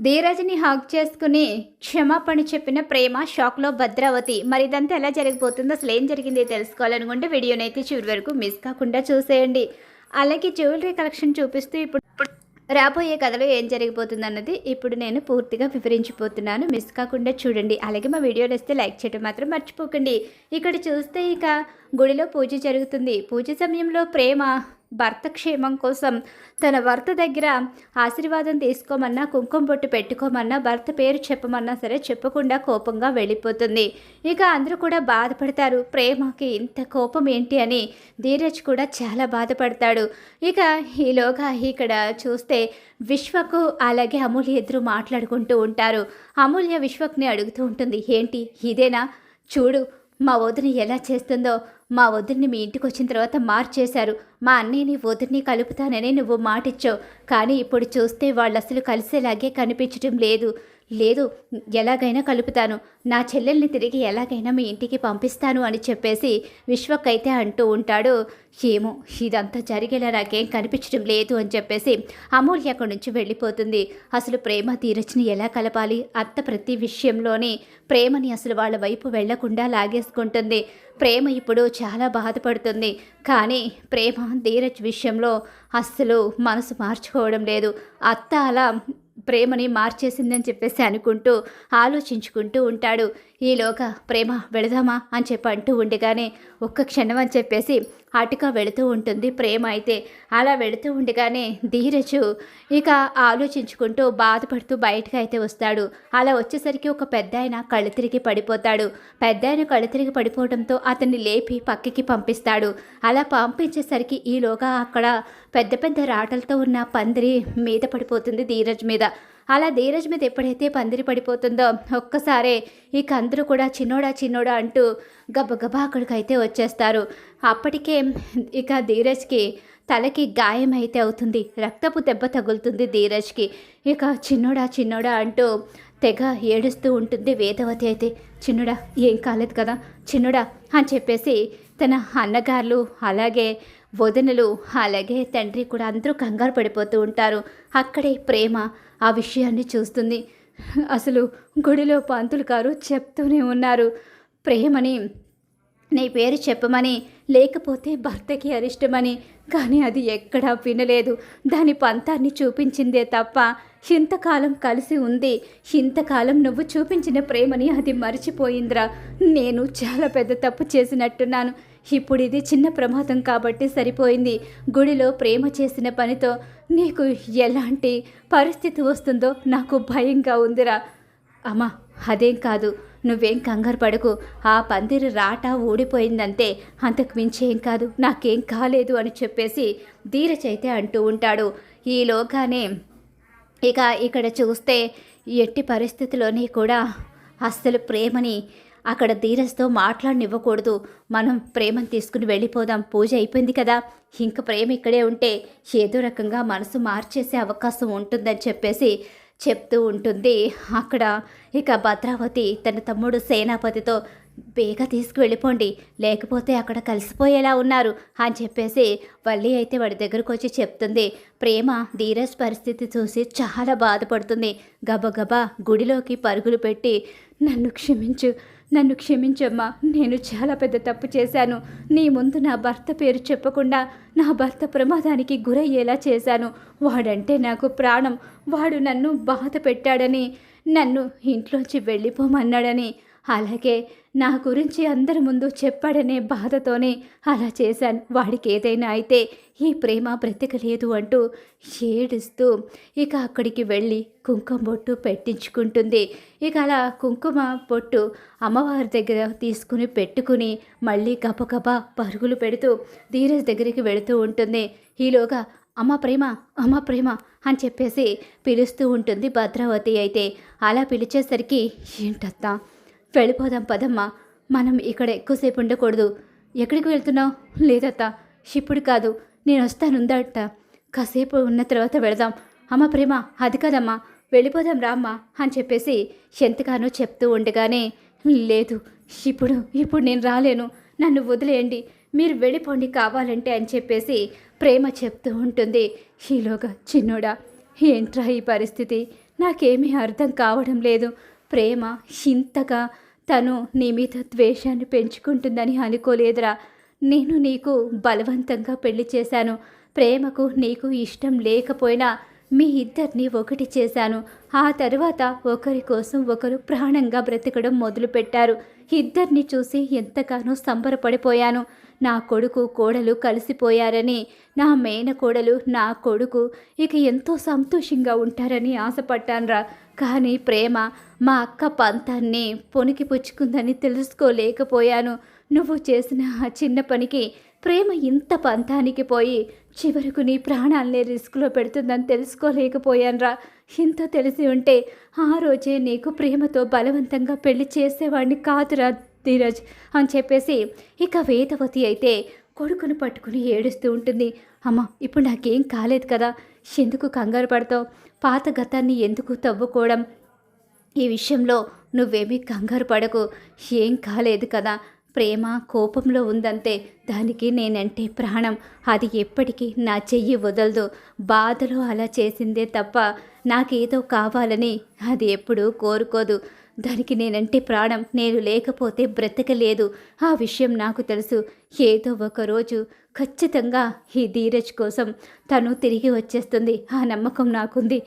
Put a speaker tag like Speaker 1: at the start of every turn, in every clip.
Speaker 1: ధీరజ్ని hug చేసుకుని క్షమాపణ చెప్పిన ప్రేమ, షాక్లో భద్రావతి. మరి ఇదంతా ఎలా జరిగిపోతుందో, అసలు ఏం జరిగింది తెలుసుకోవాలనుకుంటే వీడియోనైతే చివరి వరకు మిస్ కాకుండా చూసేయండి. అలాగే జ్యువెలరీ కలెక్షన్ చూపిస్తూ ఇప్పుడు రాబోయే కథలో ఏం జరిగిపోతుంది అన్నది ఇప్పుడు నేను పూర్తిగా వివరించిపోతున్నాను. మిస్ కాకుండా చూడండి. అలాగే మా వీడియోలు వస్తే లైక్ చేయడం మాత్రం మర్చిపోకండి. ఇక్కడ చూస్తే ఇక గుడిలో పూజ జరుగుతుంది. పూజ సమయంలో ప్రేమ భర్త క్షేమం కోసం తన భర్త దగ్గర ఆశీర్వాదం తీసుకోమన్నా, కుంకుమ బొట్టు పెట్టుకోమన్నా, భర్త పేరు చెప్పమన్నా సరే చెప్పకుండా కోపంగా వెళ్ళిపోతుంది. ఇక అందరూ కూడా బాధపడతారు. ప్రేమకి ఇంత కోపం ఏంటి అని ధీరజ్ కూడా చాలా బాధపడతాడు. ఇక ఈలోగా ఇక్కడ చూస్తే విశ్వకు అలాగే అమూల్య ఇద్దరు మాట్లాడుకుంటూ ఉంటారు. అమూల్య విశ్వక్ని అడుగుతూ ఉంటుంది, ఏంటి ఇదేనా? చూడు మా వదిన ఎలా చేస్తుందో. మా వదిన్ని మీ ఇంటికి వచ్చిన తర్వాత మార్చేశారు. మా అన్నయ్యని వదిన్ని కలుపుతానని నువ్వు మాటిచ్చావు, కానీ ఇప్పుడు చూస్తే వాళ్ళు అసలు కలిసేలాగే కనిపించడం లేదు. లేదు, ఎలాగైనా కలుపుతాను, నా చెల్లెల్ని తిరిగి ఎలాగైనా మీ ఇంటికి పంపిస్తాను అని చెప్పేసి విశ్వకైతే అంటూ ఉంటాడు. ఏమో ఇదంతా జరిగేలా నాకేం కనిపించడం లేదు అని చెప్పేసి అమూల్య అక్కడి నుంచి వెళ్ళిపోతుంది. అసలు ప్రేమ ధీరజ్ని ఎలా కలపాలి? అత్త ప్రతి విషయంలోనే ప్రేమని అసలు వాళ్ళ వైపు వెళ్లకుండా లాగేసుకుంటుంది. ప్రేమ ఇప్పుడు చాలా బాధపడుతుంది. కానీ ప్రేమ ధీరజ్ విషయంలో అస్సలు మనసు మార్చుకోవడం లేదు. అత్త అలా ప్రేమని మార్చేసిందని చెప్పేసి అనుకుంటూ ఆలోచించుకుంటూ ఉంటాడు. ఈలోగా ప్రేమ వెళదామా అని చెప్పి అంటూ ఉండగానే ఒక్క క్షణం అని చెప్పేసి అటుగా వెళుతూ ఉంటుంది ప్రేమ. అయితే అలా వెళుతూ ఉండగానే ధీరజు ఇక ఆలోచించుకుంటూ బాధపడుతూ బయటకు అయితే వస్తాడు. అలా వచ్చేసరికి ఒక పెద్ద ఆయన కళ్ళు తిరిగి పడిపోతాడు. పెద్ద ఆయన కళ్ళు తిరిగి పడిపోవడంతో అతన్ని లేపి పక్కకి పంపిస్తాడు. అలా పంపించేసరికి ఈలోగా అక్కడ పెద్ద పెద్ద రాటలతో ఉన్న పందిరి మీద పడిపోతుంది ధీరజ్ మీద. అలా ధీరజ్ మీద ఎప్పుడైతే పందిరి పడిపోతుందో ఒక్కసారే ఇక అందరూ కూడా చిన్నోడా చిన్నోడా అంటూ గబగబా అక్కడికైతే వచ్చేస్తారు. అప్పటికే ఇక ధీరజ్కి తలకి గాయం అయితే అవుతుంది. రక్తపు దెబ్బ తగులుతుంది ధీరజ్కి. ఇక చిన్నోడా చిన్నోడా అంటూ తెగ ఏడుస్తూ ఉంటుంది వేదవతి. అయితే చిన్నోడా ఏం కాలేదు కదా చిన్నోడా అని చెప్పేసి తన అన్నగారులు అలాగే వదినలు అలాగే తండ్రి కూడా అందరూ కంగారు పడిపోతూ ఉంటారు. అక్కడే ప్రేమ ఆ విషయాన్ని చూస్తుంది. అసలు గుడిలో పంతులు గారు చెప్తూనే ఉన్నారు, ప్రేమని నీ పేరు చెప్పమని, లేకపోతే భర్తకి అరిష్టమని. కానీ అది ఎక్కడా వినలేదు. దాని పంతాన్ని చూపించిందే తప్ప ఇంతకాలం కలిసి ఉంది. ఇంతకాలం నువ్వు చూపించిన ప్రేమని అది మర్చిపోయిందిరా. నేను చాలా పెద్ద తప్పు చేసినట్టున్నాను. ఇప్పుడు ఇది చిన్న ప్రమాదం కాబట్టి సరిపోయింది. గుడిలో ప్రేమ చేసిన పనితో నీకు ఎలాంటి పరిస్థితి వస్తుందో నాకు భయంగా ఉందిరా. అమ్మా అదేం కాదు, నువ్వేం కంగారు పడకు. ఆ పందిరి రాట ఊడిపోయిందంతే, అంతకు మించి ఏం కాదు, నాకేం కాలేదు అని చెప్పేసి ధీరజ్ అయితే అంటూ ఉంటాడు. ఈలోగానే ఇక ఇక్కడ చూస్తే ఎట్టి పరిస్థితిలోని కూడా అస్సలు ప్రేమని అక్కడ ధీరజ్తో మాట్లాడనివ్వకూడదు. మనం ప్రేమను తీసుకుని వెళ్ళిపోదాం, పూజ అయిపోయింది కదా, ఇంక ప్రేమ ఇక్కడే ఉంటే ఏదో రకంగా మనసు మార్చేసే అవకాశం ఉంటుందని చెప్పేసి చెప్తూ ఉంటుంది. అక్కడ ఇక భద్రావతి తన తమ్ముడు సేనాపతితో బేగా తీసుకువెళ్ళిపోండి, లేకపోతే అక్కడ కలిసిపోయేలా ఉన్నారు అని చెప్పేసి వల్లి అయితే వాడి దగ్గరకు వచ్చి చెప్తుంది. ప్రేమ ధీరజ్ పరిస్థితి చూసి చాలా బాధపడుతుంది. గబగబా గుడిలోకి పరుగులు పెట్టి నన్ను క్షమించమ్మా, నేను చాలా పెద్ద తప్పు చేశాను. నీ ముందు నా భర్త పేరు చెప్పకుండా నా భర్త ప్రమాదానికి గురయ్యేలా చేశాను. వాడంటే నాకు ప్రాణం. వాడు నన్ను బాధ పెట్టాడని, నన్ను ఇంట్లోంచి వెళ్ళిపోమన్నాడని, అలాగే నా గురించి అందరి ముందు చెప్పాడనే బాధతోనే అలా చేశాను. వాడికి ఏదైనా అయితే ఈ ప్రేమ బ్రతకలేదు అంటూ ఏడుస్తూ ఇక అక్కడికి వెళ్ళి కుంకుమ బొట్టు పెట్టించుకుంటుంది. ఇక అలా కుంకుమ బొట్టు అమ్మవారి దగ్గర తీసుకుని పెట్టుకుని మళ్ళీ గబగబా పరుగులు పెడుతూ ధీరజ్ దగ్గరికి వెళుతూ ఉంటుంది. ఈలోగా అమ్మ ప్రేమ అని చెప్పేసి పిలుస్తూ ఉంటుంది భద్రావతి. అయితే అలా పిలిచేసరికి ఏంటత్తా, వెళ్ళిపోదాం పదమ్మా, మనం ఇక్కడ ఎక్కువసేపు ఉండకూడదు. ఎక్కడికి వెళ్తున్నావు? లేదత్తా ఇప్పుడు కాదు, నేను వస్తానుందట, కాసేపు ఉన్న తర్వాత వెళదాం. అమ్మ ప్రేమ అది కాదమ్మా, వెళ్ళిపోదాం రామ్మా అని చెప్పేసి ఎంతగానో చెప్తూ ఉండగానే లేదు ఇప్పుడు నేను రాలేను, నన్ను వదిలేయండి, మీరు వెళ్ళిపోండి కావాలంటే అని చెప్పేసి ప్రేమ చెప్తూ ఉంటుంది. ఈలోగా చిన్నోడా ఏంట్రా ఈ పరిస్థితి? నాకేమీ అర్థం కావడం లేదు. ప్రేమ ఇంతగా తను నీ మీద ద్వేషాన్ని పెంచుకుంటుందని అనుకోలేదురా. నేను నీకు బలవంతంగా పెళ్లి చేశాను. ప్రేమకు నీకు ఇష్టం లేకపోయినా మీ ఇద్దరిని ఒకటి చేశాను. ఆ తరువాత ఒకరి కోసం ఒకరు ప్రాణంగా బ్రతకడం మొదలుపెట్టారు. ఇద్దరిని చూసి ఎంతగానో సంబరపడిపోయాను. నా కొడుకు కోడలు కలిసిపోయారని, నా మేనకోడలు నా కొడుకు ఇక ఎంతో సంతోషంగా ఉంటారని ఆశపడ్డాన్రా. కానీ ప్రేమ మా అక్క పంతాన్ని పుచ్చుకుందని తెలుసుకోలేకపోయాను. నువ్వు చేసిన ఆ చిన్న పనికి ప్రేమ ఇంత పంతానికి పోయి చివరకు నీ ప్రాణాలనే రిస్క్లో పెడుతుందని తెలుసుకోలేకపోయాన్రా. ఇంత తెలిసి ఉంటే ఆ రోజే నీకు ప్రేమతో బలవంతంగా పెళ్లి చేసేవాడిని కాదురా ధీరజ్ అని చెప్పేసి ఇక వేదవతి అయితే కొడుకును పట్టుకుని ఏడుస్తూ ఉంటుంది. అమ్మ, ఇప్పుడు నాకేం కాలేదు కదా, ఎందుకు కంగారు పడతావు? పాత గతాన్ని ఎందుకు తవ్వుకోవడం? ఈ విషయంలో నువ్వేమీ కంగారు పడకు, ఏం కాలేదు కదా. ప్రేమ కోపంలో ఉందంతే, దానికి నేనంటే ప్రాణం. అది ఎప్పటికీ నా చెయ్యి వదలదు. బాధలో అలా చేసిందే తప్ప నాకేదో కావాలని అది ఎప్పుడూ కోరుకోదు. దానికి నేనంటే ప్రాణం. నేను లేకపోతే బ్రతకలేదు. ఆ విషయం నాకు తెలుసు. ఏదో ఒకరోజు ఖచ్చితంగా ఈ ధీరజ్ కోసం తను తిరిగి వచ్చేస్తుంది. ఆ నమ్మకం నాకుంది.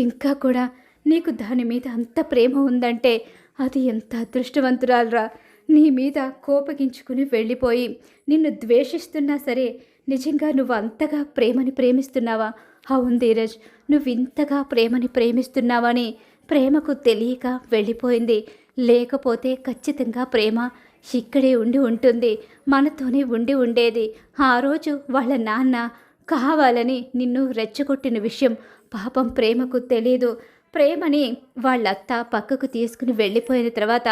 Speaker 1: ఇంకా కూడా నీకు దాని మీద అంత ప్రేమ ఉందంటే అది ఎంత అదృష్టవంతురాలరా. నీ మీద కోపగించుకుని వెళ్ళిపోయి నిన్ను ద్వేషిస్తున్నా సరే నిజంగా నువ్వు అంతగా ప్రేమని ప్రేమిస్తున్నావా? అవును ధీరజ్, నువ్వు ఇంతగా ప్రేమని ప్రేమిస్తున్నావని ప్రేమకు తెలియక వెళ్ళిపోయింది. లేకపోతే ఖచ్చితంగా ప్రేమ ఇక్కడే ఉండి ఉంటుంది, మనతోనే ఉండి ఉండేది. ఆ రోజు వాళ్ళ నాన్న కావాలని నిన్ను రెచ్చగొట్టిన విషయం పాపం ప్రేమకు తెలీదు. ప్రేమని వాళ్ళత్త పక్కకు తీసుకుని వెళ్ళిపోయిన తర్వాత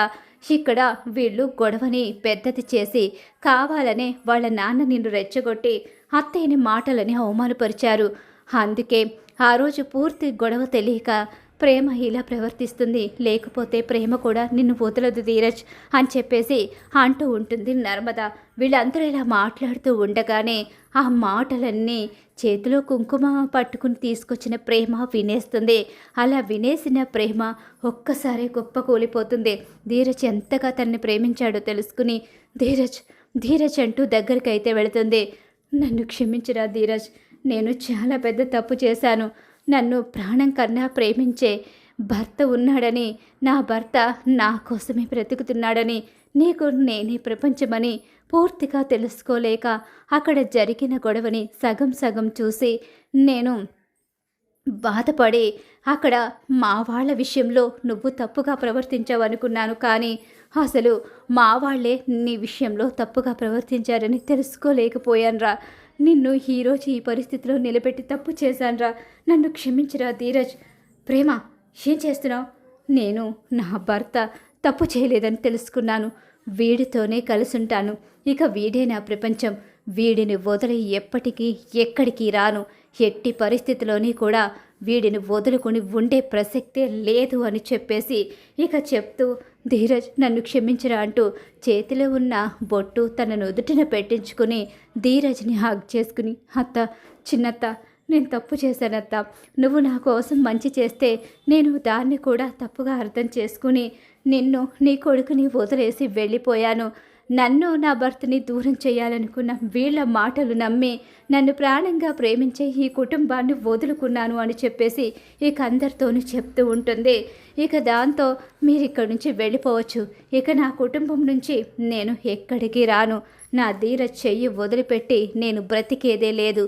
Speaker 1: ఇక్కడ వీళ్ళు గొడవని పెద్దది చేసి కావాలనే వాళ్ళ నాన్న నిన్ను రెచ్చగొట్టి అత్తయ్యని మాటలని అవమానపరిచారు. అందుకే ఆ రోజు పూర్తి గొడవ తెలియక ప్రేమ ఇలా ప్రవర్తిస్తుంది. లేకపోతే ప్రేమ కూడా నిన్ను వదలదు ధీరజ్ అని చెప్పేసి అంటూ ఉంటుంది నర్మద. వీళ్ళందరూ ఇలా మాట్లాడుతూ ఉండగానే ఆ మాటలన్నీ చేతిలో కుంకుమ పట్టుకుని తీసుకొచ్చిన ప్రేమ వినేస్తుంది. అలా వినేసిన ప్రేమ ఒక్కసారి గొప్ప కూలిపోతుంది. ధీరజ్ ఎంతగా తనని ప్రేమించాడో తెలుసుకుని ధీరజ్ ధీరజ్ అంటూ దగ్గరికి అయితే వెళుతుంది. నన్ను క్షమించరా ధీరజ్, నేను చాలా పెద్ద తప్పు చేశాను. నన్ను ప్రాణం కన్నా ప్రేమించే భర్త ఉన్నాడని, నా భర్త నా కోసమే బ్రతుకుతున్నాడని, నీకు నేనే ప్రపంచమని పూర్తిగా తెలుసుకోలేక అక్కడ జరిగిన గొడవని సగం సగం చూసి నేను బాధపడి అక్కడ మా వాళ్ళ విషయంలో నువ్వు తప్పుగా ప్రవర్తించావనుకున్నాను. కానీ అసలు మా వాళ్ళే నీ విషయంలో తప్పుగా ప్రవర్తించారని తెలుసుకోలేకపోయానురా. నిన్ను ఈరోజు ఈ పరిస్థితిలో నిలబెట్టి తప్పు చేశానురా. నన్ను క్షమించరా ధీరజ్. ప్రేమ, ఏం చేస్తున్నావు? నేను నా భర్త తప్పు చేయలేదని తెలుసుకున్నాను. వీడితోనే కలిసుంటాను. ఇక వీడే నా ప్రపంచం. వీడిని వదిలి ఎప్పటికీ ఎక్కడికి రాను. ఎట్టి పరిస్థితిలోని కూడా వీడిని వదులుకొని ఉండే ప్రసక్తే లేదు అని చెప్పేసి ఇక చెప్తూ ధీరజ్ నన్ను క్షమించరా అంటూ చేతిలో ఉన్న బొట్టు తన నుదుటిన పెట్టించుకుని ధీరజ్ని హగ్ చేసుకుని, అత్త, చిన్నత్త, నేను తప్పు చేశానత్త. నువ్వు నా కోసం మంచి చేస్తే నేను దాన్ని కూడా తప్పుగా అర్థం చేసుకుని నిన్ను నీ కొడుకుని వదిలేసి వెళ్ళిపోయాను. నన్ను నా భర్తని దూరం చేయాలనుకున్న వీళ్ళ మాటలు నమ్మి నన్ను ప్రాణంగా ప్రేమించే ఈ కుటుంబాన్ని వదులుకున్నాను అని చెప్పేసి ఇక అందరితోనూ చెప్తూ ఉంటుంది. ఇక దాంతో మీరు ఇక్కడి నుంచి వెళ్ళిపోవచ్చు. ఇక నా కుటుంబం నుంచి నేను ఎక్కడికి రాను. నా ధీరజ్ చెయ్యి వదిలిపెట్టి నేను బ్రతికేదే లేదు.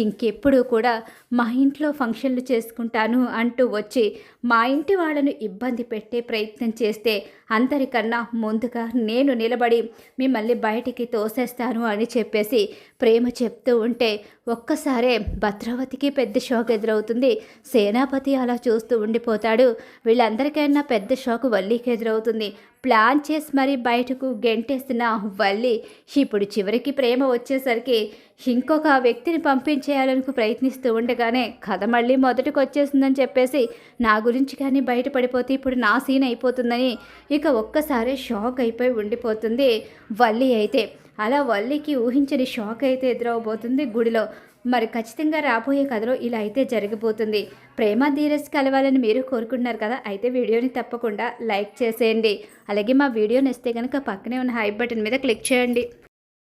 Speaker 1: ఇంకెప్పుడు కూడా మా ఇంట్లో ఫంక్షన్లు చేసుకుంటాను అంటూ వచ్చి మా ఇంటి వాళ్ళను ఇబ్బంది పెట్టే ప్రయత్నం చేస్తే అందరికన్నా ముందుగా నేను నిలబడి మిమ్మల్ని బయటికి తోసేస్తాను అని చెప్పేసి ప్రేమ చెప్తూ ఉంటే ఒక్కసారే భద్రావతికి పెద్ద షాక్ ఎదురవుతుంది. సేనాపతి అలా చూస్తూ ఉండిపోతాడు. వీళ్ళందరికైనా పెద్ద షాక్ వల్లికి ఎదురవుతుంది. ప్లాన్ చేసి మరీ బయటకు గెంటేసిన వల్లి ఇప్పుడు చివరికి ప్రేమ వచ్చేసరికి ఇంకొక వ్యక్తిని పంపించేయాలకు ప్రయత్నిస్తూ ఉండగానే కథ మళ్ళీ మొదటికి వచ్చేసిందని చెప్పేసి నా గురించి కానీ బయటపడిపోతే ఇప్పుడు నా సీన్ అయిపోతుందని ఇక ఒక్కసారి షాక్ అయిపోయి ఉండిపోతుంది వల్లి అయితే. అలా వల్లికి ఊహించని షాక్ అయితే ఎదురవబోతుంది గుడిలో. మరి ఖచ్చితంగా రాబోయే కథలో ఇలా అయితే జరిగిపోతుంది. ప్రేమ ధీరజ్ కలవాలని మీరు కోరుకుంటున్నారు కదా! అయితే వీడియోని తప్పకుండా లైక్ చేసేయండి. అలాగే మా వీడియో నచ్చితే గనుక పక్కనే ఉన్న హై బటన్ మీద క్లిక్ చేయండి.